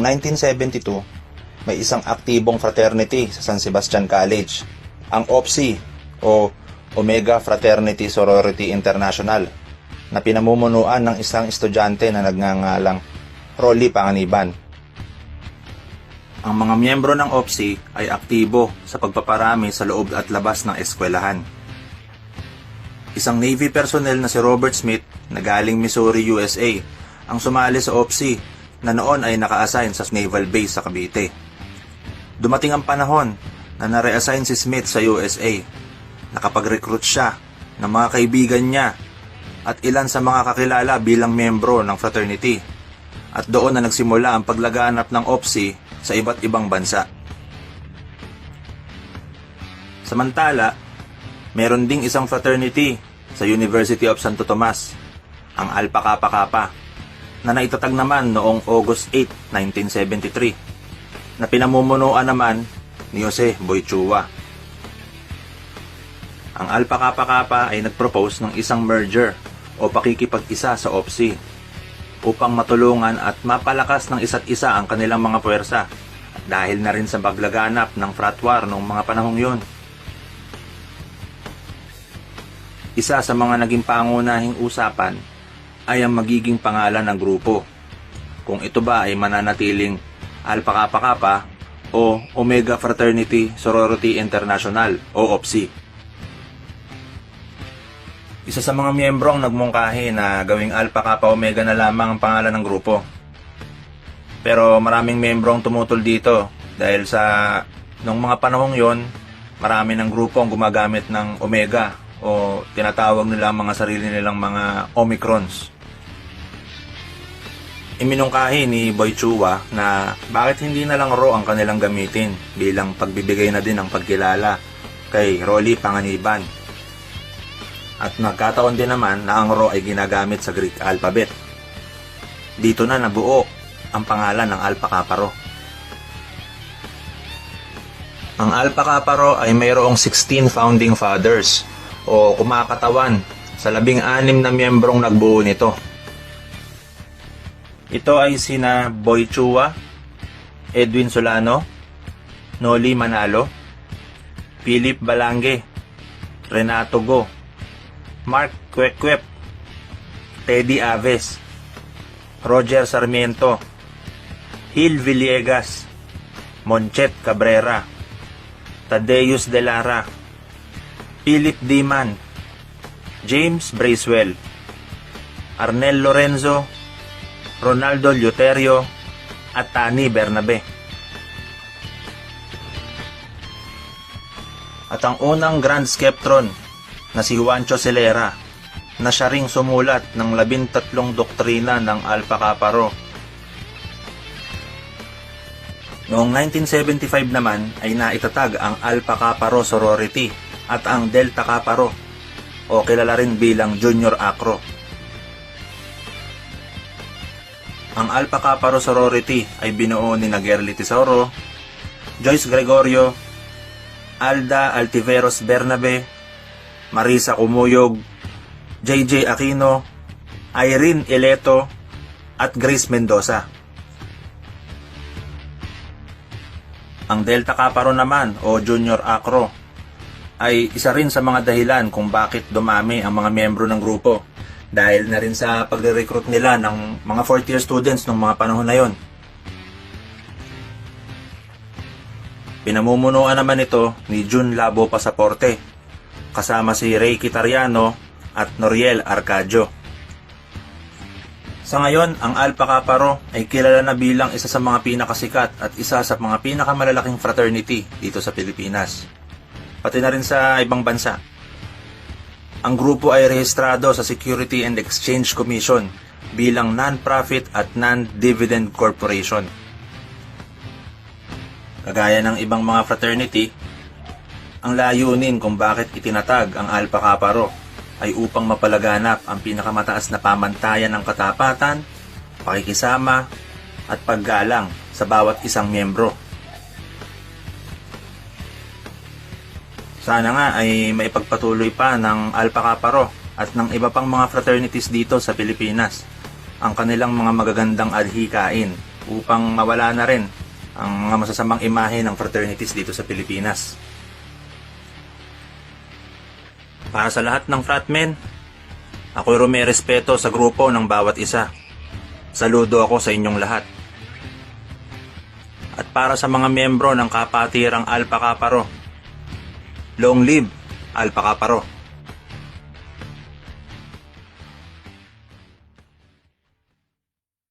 1972, may isang aktibong fraternity sa San Sebastian College, ang OPSI o Omega Fraternity Sorority International, na pinamumunuan ng isang estudyante na nagngangalang Rolly Panganiban. Ang mga miyembro ng OPSI ay aktibo sa pagpaparami sa loob at labas ng eskwelahan. Isang Navy personnel na si Robert Smith na galing Missouri, USA, ang sumali sa OPSI na noon ay naka-assign sa Naval Base sa Cavite. Dumating ang panahon na na-reassign si Smith sa USA. Nakapag-recruit siya ng mga kaibigan niya at ilan sa mga kakilala bilang miyembro ng fraternity. At doon na nagsimula ang paglaganap ng OPSI sa iba't ibang bansa. Samantala, meron ding isang fraternity sa University of Santo Tomas, ang Alpha Kappa Kappa, na naitatag naman noong August 8, 1973, na pinamumunuan naman ni Jose Boychua. Ang Alpha Kappa Kappa ay nagpropose ng isang merger o pakikipag-isa sa OPSI upang matulungan at mapalakas ng isa't isa ang kanilang mga puwersa, dahil na rin sa paglaganap ng frat war noong mga panahong yun. Isa sa mga naging pangunahing usapan ay ang magiging pangalan ng grupo, kung ito ba ay mananatiling Alpha Kappa Kappa o Omega Fraternity Sorority International o OPSI. Isa sa mga miyembro ang nagmungkahi na gawing Alpha Kappa Omega na lamang ang pangalan ng grupo. Pero maraming miyembro ang tumutol dito dahil sa nung mga panahong yon, marami ng grupo ang gumagamit ng Omega o tinatawag nila ang mga sarili nilang mga Omicrons. Iminungkahi ni Boychua na bakit hindi na lang Ro ang kanilang gamitin bilang pagbibigay na din ng pagkilala kay Rolly Panganiban. At nagkataon din naman na ang Ro ay ginagamit sa Greek alphabet. Dito na nabuo ang pangalan ng Alpha Kappa Rho. Ang Alpha Kappa Rho ay mayroong 16 founding fathers o kumakatawan sa 16 na miyembrong nagbuo nito. Ito ay sina Boychua, Edwin Solano, Noli Manalo, Philip Balange, Renato Go, Mark Kwek-Kwep, Teddy Aves, Roger Sarmiento, Hil Villegas, Monchet Cabrera, Tadeus De Lara, Philip Diman, James Bracewell, Arnel Lorenzo, Ronaldo Luterio, at Tani Bernabe. At ang unang Grand Sceptron na si Juancho Celera, na siya ring sumulat ng 13 doktrina ng Alpha Kappa Rho. Noong 1975 naman ay naitatag ang Alpha Kappa Rho Sorority at ang Delta Kappa Rho o kilala rin bilang Junior Acro. Ang Alpha Kappa Rho Sorority ay binuo ni Gerly Tesoro, Joyce Gregorio, Alda Altiveros Bernabe, Marisa Cumuyog, JJ Aquino, Irene Ileto, at Grace Mendoza. Ang Delta Kappa Rho naman o Junior Acro ay isa rin sa mga dahilan kung bakit dumami ang mga miyembro ng grupo, dahil na rin sa pagre-recruit nila ng mga 4th year students ng mga panahon na yon. Pinamumunuan naman ito ni Jun Labo Pasaporte, kasama si Ray Quitariano at Noriel Arcadio. Sa ngayon, ang Alpha Kappa Rho ay kilala na bilang isa sa mga pinakasikat at isa sa mga pinakamalalaking fraternity dito sa Pilipinas, pati na rin sa ibang bansa. Ang grupo ay rehistrado sa Security and Exchange Commission bilang non-profit at non-dividend corporation. Kagaya ng ibang mga fraternity, ang layunin kung bakit itinatag ang Alpha Kappa Rho ay upang mapalaganap ang pinakamataas na pamantayan ng katapatan, pakikisama, at paggalang sa bawat isang miyembro. Sana nga ay maipagpatuloy pa ng Alpha Kappa Rho at ng iba pang mga fraternities dito sa Pilipinas ang kanilang mga magagandang adhikain upang mawala na rin ang mga masasamang imahe ng fraternities dito sa Pilipinas. Para sa lahat ng fratmen, ako'y rumerespeto sa grupo ng bawat isa. Saludo ako sa inyong lahat. At para sa mga miyembro ng kapatirang Alpha Kappa Rho, long live Alpha Kappa Rho.